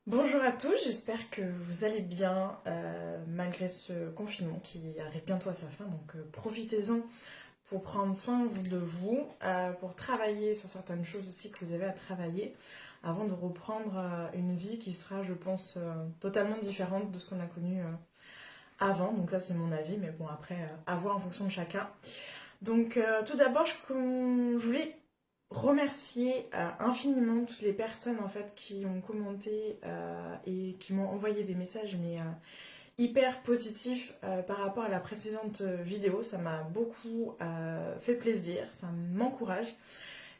Bonjour à tous, j'espère que vous allez bien malgré ce confinement qui arrive bientôt à sa fin. Donc profitez-en pour prendre soin de vous, pour travailler sur certaines choses aussi que vous avez à travailler avant de reprendre une vie qui sera, je pense, totalement différente de ce qu'on a connu avant. Donc ça c'est mon avis, mais bon après, à voir en fonction de chacun. Donc tout d'abord, je voulais remercier infiniment toutes les personnes en fait qui ont commenté et qui m'ont envoyé des messages mais hyper positifs par rapport à la précédente vidéo. Ça m'a beaucoup fait plaisir, ça m'encourage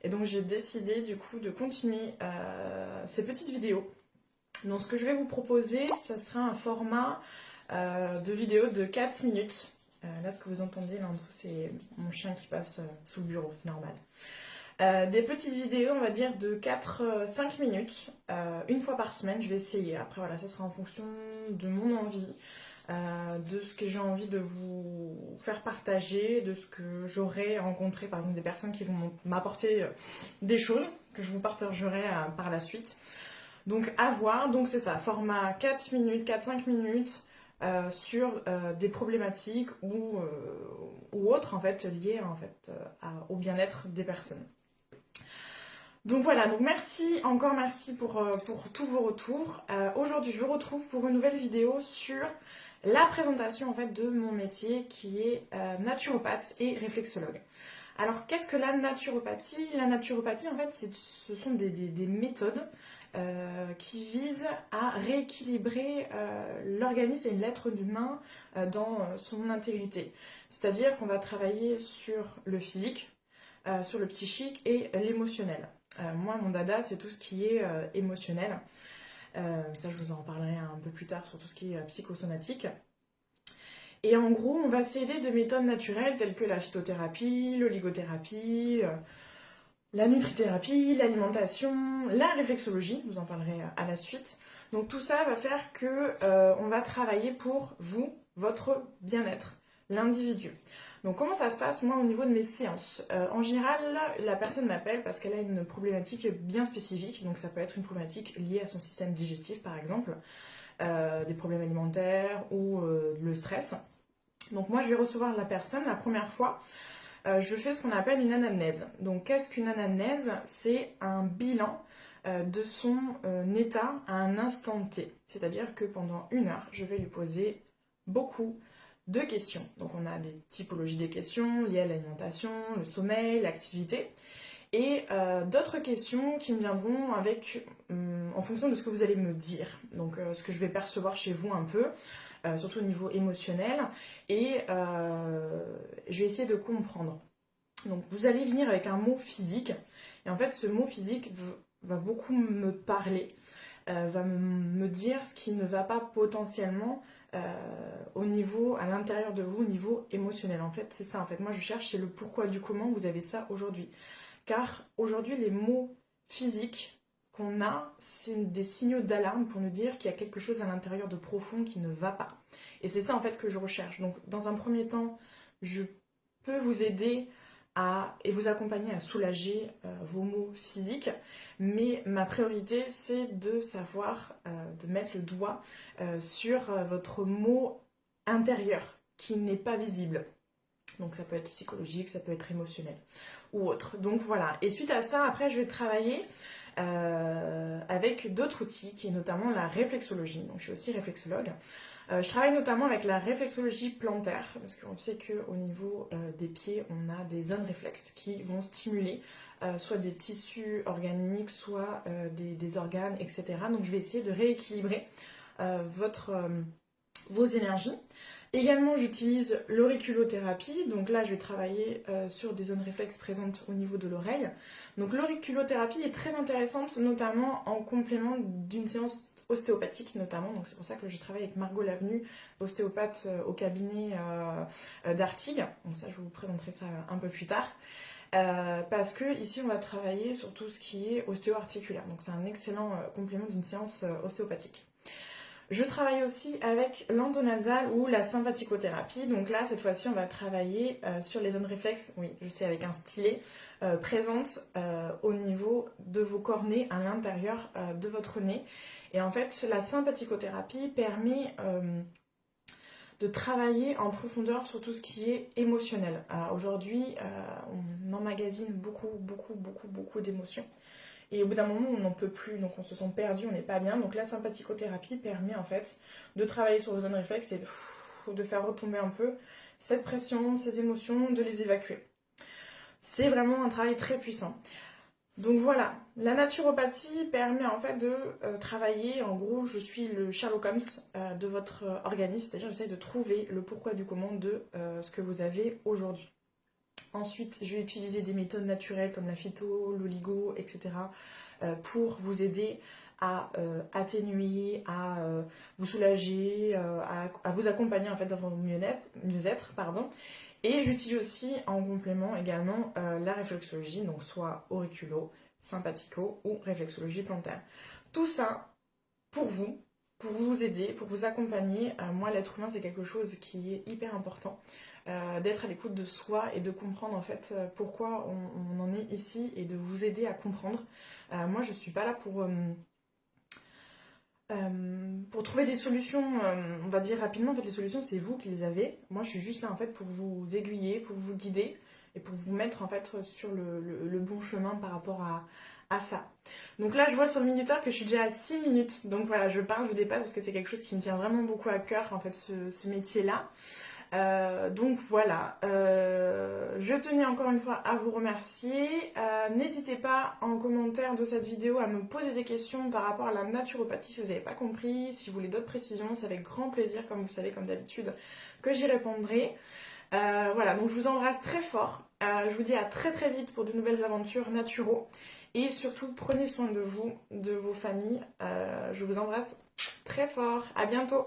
et donc j'ai décidé du coup de continuer ces petites vidéos. Donc ce que je vais vous proposer, ça sera un format de vidéo de 4 minutes. Là ce que vous entendez là en dessous c'est mon chien qui passe sous le bureau, c'est normal. Des petites vidéos, on va dire, de 4-5 minutes, une fois par semaine, je vais essayer. Après, voilà, ça sera en fonction de mon envie, de ce que j'ai envie de vous faire partager, de ce que j'aurai rencontré, par exemple, des personnes qui vont m'apporter des choses que je vous partagerai par la suite. Donc, à voir. Donc, c'est ça, format 4 minutes, 4-5 minutes. Sur des problématiques ou autres en fait liées en fait au bien-être des personnes. Donc voilà, donc merci, encore merci pour tous vos retours. Aujourd'hui, je vous retrouve pour une nouvelle vidéo sur la présentation en fait de mon métier qui est naturopathe et réflexologue. Alors qu'est-ce que la naturopathie? La naturopathie en fait, ce sont des méthodes qui visent à rééquilibrer l'organisme et l'être humain dans son intégrité. C'est-à-dire qu'on va travailler sur le physique, sur le psychique et l'émotionnel. Moi, mon dada, c'est tout ce qui est émotionnel. Ça, je vous en parlerai un peu plus tard sur tout ce qui est psychosomatique. Et en gros, on va s'aider de méthodes naturelles telles que la phytothérapie, l'oligothérapie, la nutrithérapie, l'alimentation, la réflexologie, je vous en parlerai à la suite. Donc tout ça va faire que on va travailler pour vous, votre bien-être, l'individu. Donc comment ça se passe moi au niveau de mes séances? En général, la personne m'appelle parce qu'elle a une problématique bien spécifique. Donc ça peut être une problématique liée à son système digestif par exemple, des problèmes alimentaires ou le stress. Donc moi je vais recevoir la personne la première fois. Je fais ce qu'on appelle une anamnèse. Donc qu'est-ce qu'une anamnèse? C'est un bilan de son état à un instant T. C'est-à-dire que pendant 1 heure, je vais lui poser beaucoup de questions. Donc on a des typologies des questions liées à l'alimentation, le sommeil, l'activité. Et d'autres questions qui me viendront en fonction de ce que vous allez me dire. Donc ce que je vais percevoir chez vous un peu, surtout au niveau émotionnel. Et je vais essayer de comprendre. Donc vous allez venir avec un mot physique. Et en fait ce mot physique va beaucoup me parler, va me dire ce qui ne va pas potentiellement à l'intérieur de vous, au niveau émotionnel. En fait, c'est ça. En fait, moi, je cherche, c'est le pourquoi du comment vous avez ça aujourd'hui. Car aujourd'hui, les mots physiques qu'on a, c'est des signaux d'alarme pour nous dire qu'il y a quelque chose à l'intérieur de profond qui ne va pas. Et c'est ça, en fait, que je recherche. Donc, dans un premier temps, je peux vous aider et vous accompagner à soulager vos maux physiques. Mais ma priorité, c'est de savoir, de mettre le doigt sur votre mot intérieur qui n'est pas visible. Donc ça peut être psychologique, ça peut être émotionnel ou autre. Donc voilà. Et suite à ça, après, je vais travailler avec d'autres outils, qui est notamment la réflexologie. Donc je suis aussi réflexologue. Je travaille notamment avec la réflexologie plantaire, parce qu'on sait qu'au niveau des pieds, on a des zones réflexes qui vont stimuler soit des tissus organiques, soit des organes, etc. Donc je vais essayer de rééquilibrer vos énergies. Également, j'utilise l'auriculothérapie. Donc là, je vais travailler sur des zones réflexes présentes au niveau de l'oreille. Donc l'auriculothérapie est très intéressante, notamment en complément d'une séance ostéopathique notamment. Donc c'est pour ça que je travaille avec Margot Lavenu, ostéopathe au cabinet d'Artigues. Donc ça, je vous présenterai ça un peu plus tard. Parce que ici, on va travailler sur tout ce qui est ostéo-articulaire. Donc c'est un excellent complément d'une séance ostéopathique. Je travaille aussi avec l'endonasal ou la sympathicothérapie. Donc là, cette fois-ci, on va travailler sur les zones réflexes, oui, je sais, avec un stylet, présentes au niveau de vos cornets, à l'intérieur de votre nez. Et en fait, la sympathicothérapie permet de travailler en profondeur sur tout ce qui est émotionnel. Aujourd'hui, on emmagasine beaucoup d'émotions. Et au bout d'un moment, on n'en peut plus, donc on se sent perdu, on n'est pas bien. Donc la sympathicothérapie permet en fait de travailler sur vos zones réflexes et de faire retomber un peu cette pression, ces émotions, de les évacuer. C'est vraiment un travail très puissant. Donc voilà, la naturopathie permet en fait de travailler, en gros, je suis le Sherlock Holmes de votre organisme, c'est-à-dire j'essaie de trouver le pourquoi du comment de ce que vous avez aujourd'hui. Ensuite, je vais utiliser des méthodes naturelles comme la phyto, l'oligo, etc. Pour vous aider à atténuer, à vous soulager, à vous accompagner en fait dans votre mieux-être, pardon. Et j'utilise aussi en complément également la réflexologie, donc soit auriculo, sympathico ou réflexologie plantaire. Tout ça pour vous aider, pour vous accompagner. Moi, l'être humain, c'est quelque chose qui est hyper important. D'être à l'écoute de soi et de comprendre en fait pourquoi on en est ici et de vous aider à comprendre. Moi, je suis pas là pour trouver des solutions, on va dire rapidement. En fait, les solutions, c'est vous qui les avez. Moi, je suis juste là en fait pour vous aiguiller, pour vous guider et pour vous mettre en fait sur le bon chemin par rapport à ça. Donc là, je vois sur le minuteur que je suis déjà à 6 minutes. Donc voilà, je dépasse parce que c'est quelque chose qui me tient vraiment beaucoup à cœur, en fait, ce métier-là. Donc voilà, je tenais encore une fois à vous remercier. N'hésitez pas en commentaire de cette vidéo à me poser des questions par rapport à la naturopathie si vous n'avez pas compris, si vous voulez d'autres précisions, c'est avec grand plaisir, comme vous le savez, comme d'habitude, que j'y répondrai. Voilà, donc je vous embrasse très fort. Je vous dis à très très vite pour de nouvelles aventures naturo. Et surtout, prenez soin de vous, de vos familles. Je vous embrasse très fort. À bientôt.